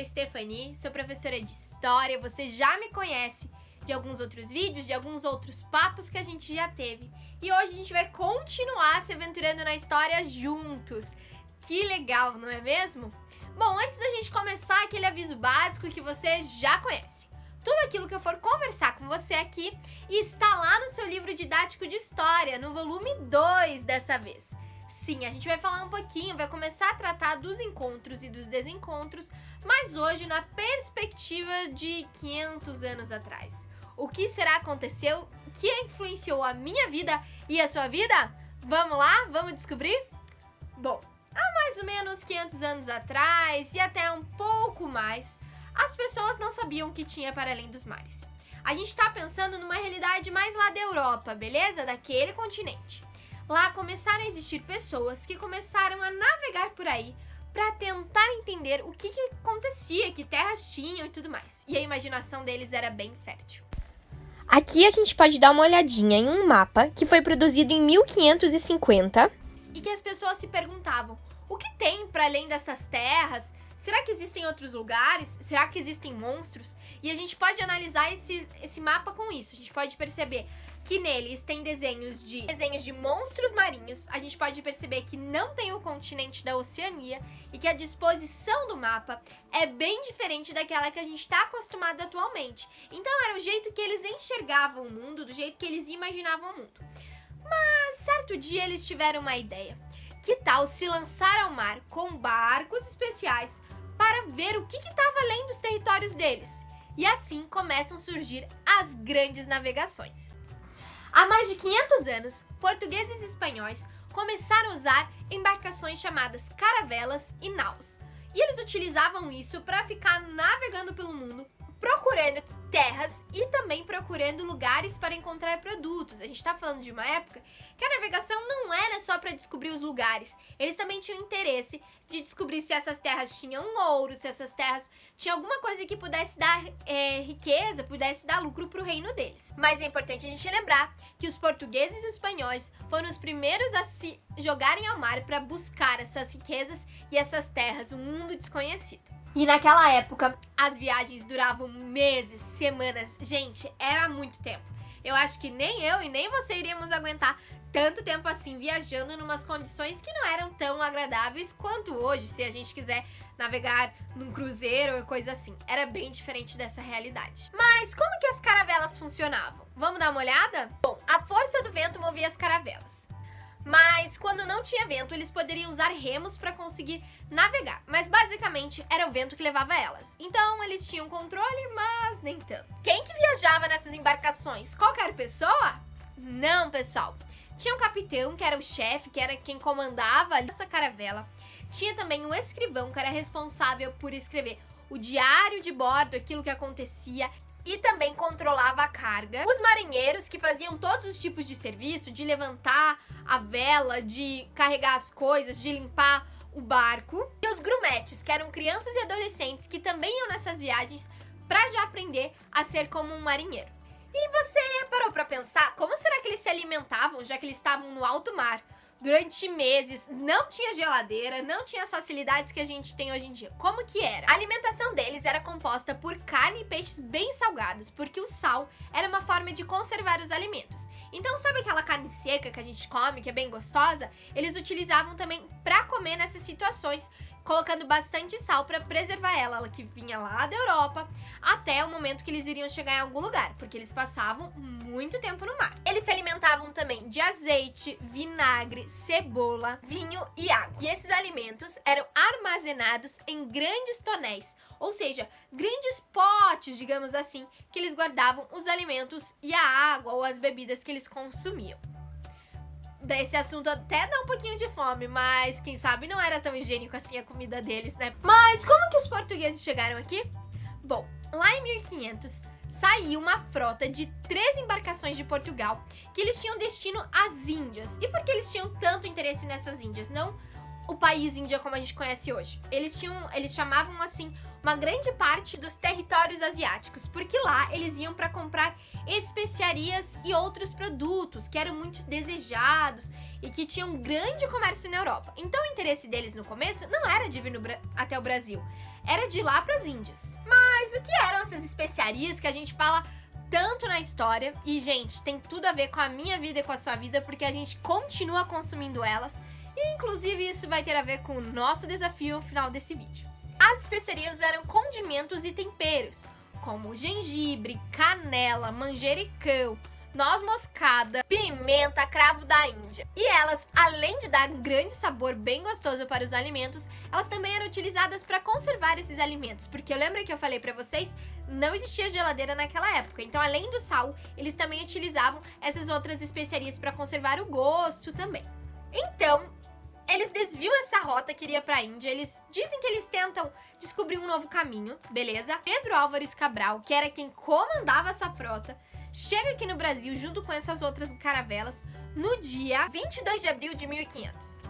professora Stephanie, sou professora de História, você já me conhece de alguns outros vídeos, de alguns outros papos que a gente já teve. E hoje a gente vai continuar se aventurando na história juntos. Que legal, não é mesmo? Bom, antes da gente começar, aquele aviso básico que você já conhece. Tudo aquilo que eu for conversar com você aqui está lá no seu livro didático de História, no volume 2 dessa vez. Sim, a gente vai falar um pouquinho, vai começar a tratar dos encontros e dos desencontros, mas hoje na perspectiva de 500 anos atrás. O que será que aconteceu? O que influenciou a minha vida e a sua vida? Vamos lá? Vamos descobrir? Bom, há mais ou menos 500 anos atrás e até um pouco mais, as pessoas não sabiam o que tinha para além dos mares. A gente está pensando numa realidade mais lá da Europa, beleza? Daquele continente. Lá começaram a existir pessoas que começaram a navegar por aí para tentar entender o que acontecia, que terras tinham e tudo mais. E a imaginação deles era bem fértil. Aqui a gente pode dar uma olhadinha em um mapa que foi produzido em 1550. E que as pessoas se perguntavam, o que tem para além dessas terras? Será que existem outros lugares? Será que existem monstros? E a gente pode analisar esse mapa com isso. A gente pode perceber que neles tem desenhos de monstros marinhos. A gente pode perceber que não tem o continente da Oceania e que a disposição do mapa é bem diferente daquela que a gente está acostumado atualmente. Então era o jeito que eles enxergavam o mundo, do jeito que eles imaginavam o mundo. Mas certo dia eles tiveram uma ideia. Que tal se lançar ao mar com barcos especiais para ver o que estava além dos territórios deles? E assim começam a surgir as grandes navegações. Há mais de 500 anos, portugueses e espanhóis começaram a usar embarcações chamadas caravelas e naus. E eles utilizavam isso para ficar navegando pelo mundo, procurando terras e também procurando lugares para encontrar produtos. A gente está falando de uma época que a navegação não era só para descobrir os lugares. Eles também tinham interesse de descobrir se essas terras tinham ouro, se essas terras tinham alguma coisa que pudesse dar riqueza, pudesse dar lucro para o reino deles. Mas é importante a gente lembrar que os portugueses e os espanhóis foram os primeiros a se jogarem ao mar para buscar essas riquezas e essas terras, um mundo desconhecido. E naquela época, as viagens duravam meses, semanas. Gente, era muito tempo. Eu acho que nem eu e nem você iríamos aguentar tanto tempo assim viajando em umas condições que não eram tão agradáveis quanto hoje, se a gente quiser navegar num cruzeiro ou coisa assim. Era bem diferente dessa realidade. Mas como que as caravelas funcionavam? Vamos dar uma olhada? Bom, a força do vento movia as caravelas. Mas quando não tinha vento, eles poderiam usar remos para conseguir navegar. Mas basicamente era o vento que levava elas. Então eles tinham controle, mas nem tanto. Quem que viajava nessas embarcações? Qualquer pessoa? Não, pessoal. Tinha um capitão, que era o chefe, que era quem comandava essa caravela. Tinha também um escrivão, que era responsável por escrever o diário de bordo, aquilo que acontecia. E também controlava a carga. Os marinheiros, que faziam todos os tipos de serviço, de levantar a vela, de carregar as coisas, de limpar o barco. E os grumetes, que eram crianças e adolescentes que também iam nessas viagens para já aprender a ser como um marinheiro. E você parou para pensar como será que eles se alimentavam, já que eles estavam no alto mar? Durante meses, não tinha geladeira, não tinha as facilidades que a gente tem hoje em dia. Como que era? A alimentação deles era composta por carne e peixes bem salgados, porque o sal era uma forma de conservar os alimentos. Então, sabe aquela carne seca que a gente come, que é bem gostosa? Eles utilizavam também para comer nessas situações, colocando bastante sal para preservar ela que vinha lá da Europa, até o momento que eles iriam chegar em algum lugar, porque eles passavam muito tempo no mar. Eles se alimentavam também de azeite, vinagre, cebola, vinho e água. E esses alimentos eram armazenados em grandes tonéis, ou seja, grandes potes, digamos assim, que eles guardavam os alimentos e a água ou as bebidas que eles consumiam. Desse assunto até dá um pouquinho de fome, mas quem sabe não era tão higiênico assim a comida deles, né? Mas como que os portugueses chegaram aqui? Bom, lá em 1500 saiu uma frota de 3 embarcações de Portugal que eles tinham destino às Índias. E por que eles tinham tanto interesse nessas Índias? Não o país Índia como a gente conhece hoje. Eles chamavam assim uma grande parte dos territórios asiáticos, porque lá eles iam para comprar especiarias e outros produtos que eram muito desejados e que tinham um grande comércio na Europa. Então o interesse deles no começo não era de vir até o Brasil, era de ir lá para as Índias. Mas o que eram essas especiarias que a gente fala tanto na história? E, gente, tem tudo a ver com a minha vida e com a sua vida, porque a gente continua consumindo elas. E, inclusive, isso vai ter a ver com o nosso desafio no final desse vídeo. As especiarias eram condimentos e temperos, como gengibre, canela, manjericão, noz moscada, pimenta, cravo da Índia. E elas, além de dar um grande sabor bem gostoso para os alimentos, elas também eram utilizadas para conservar esses alimentos, porque lembra que eu falei para vocês, não existia geladeira naquela época. Então, além do sal, eles também utilizavam essas outras especiarias para conservar o gosto também. Então, eles desviam essa rota que iria para a Índia, eles dizem que eles tentam descobrir um novo caminho, beleza? Pedro Álvares Cabral, que era quem comandava essa frota, chega aqui no Brasil junto com essas outras caravelas no dia 22 de abril de 1500.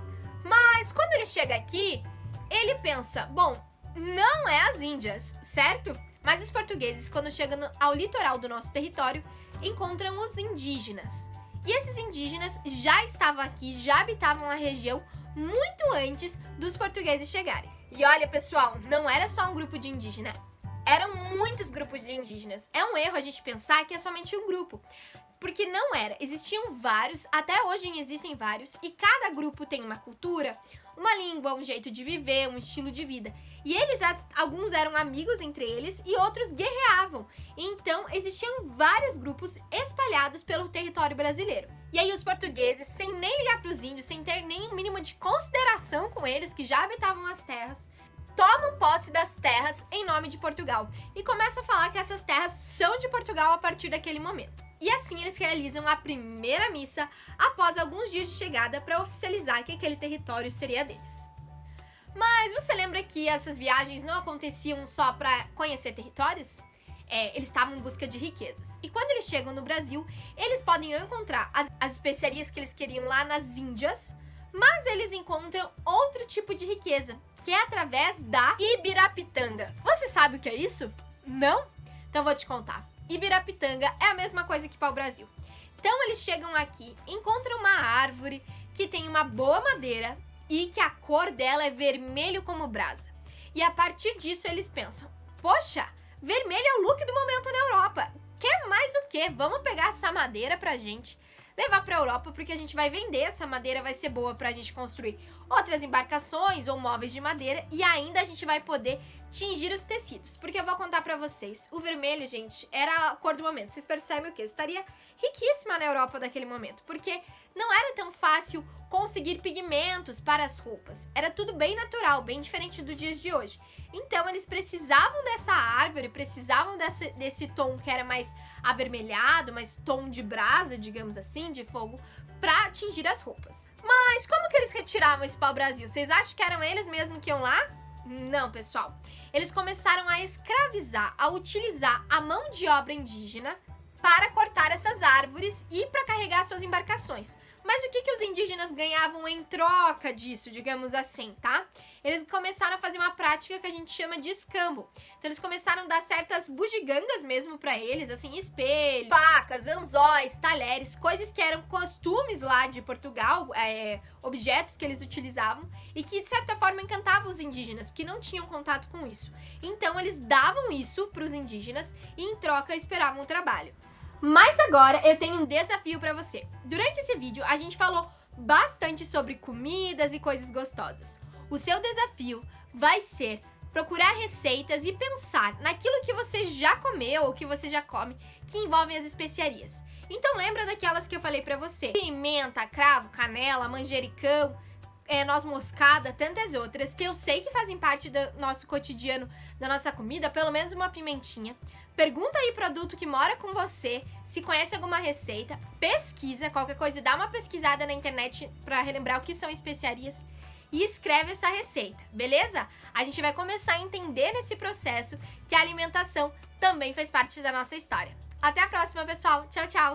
Mas quando ele chega aqui, ele pensa, bom, não é as Índias, certo? Mas os portugueses, quando chegam ao litoral do nosso território, encontram os indígenas. E esses indígenas já estavam aqui, já habitavam a região muito antes dos portugueses chegarem. E olha, pessoal, não era só um grupo de indígenas, eram muitos grupos de indígenas. É um erro a gente pensar que é somente um grupo, porque não era. Existiam vários, até hoje existem vários, e cada grupo tem uma cultura, uma língua, um jeito de viver, um estilo de vida. E eles, alguns eram amigos entre eles e outros guerreavam. Então, existiam vários grupos espalhados pelo território brasileiro. E aí os portugueses, sem nem ligar para os índios, sem ter nenhum mínimo de consideração com eles, que já habitavam as terras, tomam posse das terras em nome de Portugal e começam a falar que essas terras são de Portugal a partir daquele momento. E assim eles realizam a primeira missa após alguns dias de chegada para oficializar que aquele território seria deles. Mas você lembra que essas viagens não aconteciam só para conhecer territórios? Eles estavam em busca de riquezas. E quando eles chegam no Brasil, eles podem não encontrar as especiarias que eles queriam lá nas Índias, mas eles encontram outro tipo de riqueza, que é através da Ibirapitanga. Você sabe o que é isso? Não? Então vou te contar. Ibirapitanga é a mesma coisa que pau-brasil. Então eles chegam aqui, encontram uma árvore que tem uma boa madeira e que a cor dela é vermelho como brasa. E a partir disso eles pensam, poxa, vermelho é o look do momento na Europa. Quer mais o quê? Vamos pegar essa madeira pra gente, levar pra Europa, porque a gente vai vender essa madeira, vai ser boa pra gente construir outras embarcações ou móveis de madeira e ainda a gente vai poder tingir os tecidos. Porque eu vou contar pra vocês, o vermelho, gente, era a cor do momento. Vocês percebem o quê? Eu estaria riquíssima na Europa daquele momento, porque não era tão fácil conseguir pigmentos para as roupas. Era tudo bem natural, bem diferente dos dias de hoje. Então eles precisavam dessa árvore, precisavam desse tom que era mais avermelhado, mais tom de brasa, digamos assim, de fogo, para tingir as roupas. Mas como que eles retiravam esse pau-brasil? Vocês acham que eram eles mesmo que iam lá? Não, pessoal. Eles começaram a escravizar, a utilizar a mão de obra indígena para cortar essas árvores e para carregar suas embarcações. Mas o que os indígenas ganhavam em troca disso, digamos assim, tá? Eles começaram a fazer uma prática que a gente chama de escambo. Então eles começaram a dar certas bugigangas mesmo pra eles, assim, espelhos, facas, anzóis, talheres, coisas que eram costumes lá de Portugal, objetos que eles utilizavam e que de certa forma encantavam os indígenas, porque não tinham contato com isso. Então eles davam isso pros indígenas e em troca esperavam o trabalho. Mas agora eu tenho um desafio pra você. Durante esse vídeo a gente falou bastante sobre comidas e coisas gostosas. O seu desafio vai ser procurar receitas e pensar naquilo que você já comeu ou que você já come que envolvem as especiarias. Então lembra daquelas que eu falei pra você: pimenta, cravo, canela, manjericão, noz moscada, tantas outras que eu sei que fazem parte do nosso cotidiano, da nossa comida, pelo menos uma pimentinha. Pergunta aí pro adulto que mora com você se conhece alguma receita, pesquisa, qualquer coisa, dá uma pesquisada na internet pra relembrar o que são especiarias e escreve essa receita, beleza? A gente vai começar a entender nesse processo que a alimentação também faz parte da nossa história. Até a próxima, pessoal! Tchau, tchau!